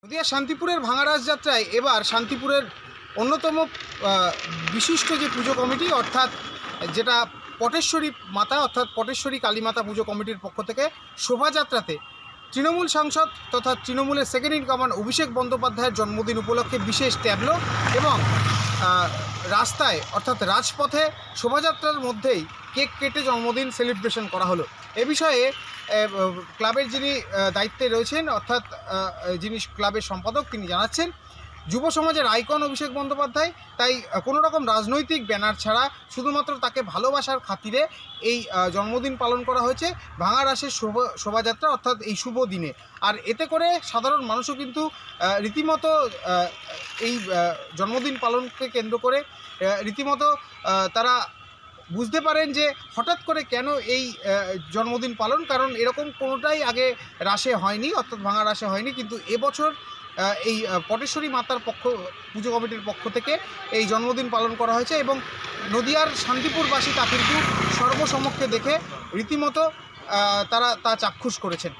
নদিয়া শান্তিপুরের ভাঙারাস যাত্রায় এবার শান্তিপুরের অন্যতম বিশিষ্ট যে পুজো কমিটি অর্থাৎ যেটা পটেশ্বরী মাতা অর্থাৎ পটেশ্বরী কালীমাতা পুজো কমিটির পক্ষ থেকে শোভাযাত্রাতে তৃণমূল সাংসদ তথা তৃণমূলের সেকেন্ড ইন কমান্ড অভিষেক বন্দ্যোপাধ্যায়ের জন্মদিন উপলক্ষে বিশেষ ট্যাবলো এবং রাস্তায় অর্থাৎ রাজপথে শোভাযাত্রার মধ্যেই কেক কেটে জন্মদিন সেলিব্রেশন করা হলো। এ বিষয়ে ক্লাবের যিনি দায়িত্বে রয়েছেন অর্থাৎ যিনি ক্লাবের সম্পাদক তিনি জানাচ্ছেন, যুব সমাজের আইকন অভিষেক বন্দ্যোপাধ্যায়, তাই কোনো রকম রাজনৈতিক ব্যানার ছাড়া শুধুমাত্র তাকে ভালোবাসার খাতিরে এই জন্মদিন পালন করা হয়েছে ভাঙারাসের শোভাযাত্রা অর্থাৎ এই শুভ দিনে। আর এতে করে সাধারণ মানুষও কিন্তু রীতিমতো এই জন্মদিন পালনকে কেন্দ্র করে রীতিমতো তারা বুঝতে পারেন যে হঠাৎ করে কেন এই জন্মদিন পালন, কারণ এরকম কোনোটাই আগে রাসে হয়নি অর্থাৎ ভাঙা রাসে হয়নি, কিন্তু এবছর এই পটেশ্বরী মাতার পুজো কমিটির পক্ষ থেকে এই জন্মদিন পালন করা হয়েছে এবং নদিয়ার শান্তিপুরবাসী তা কিন্তু সর্বসমক্ষে দেখে রীতিমতো তারা তা চাক্ষুষ করেছেন।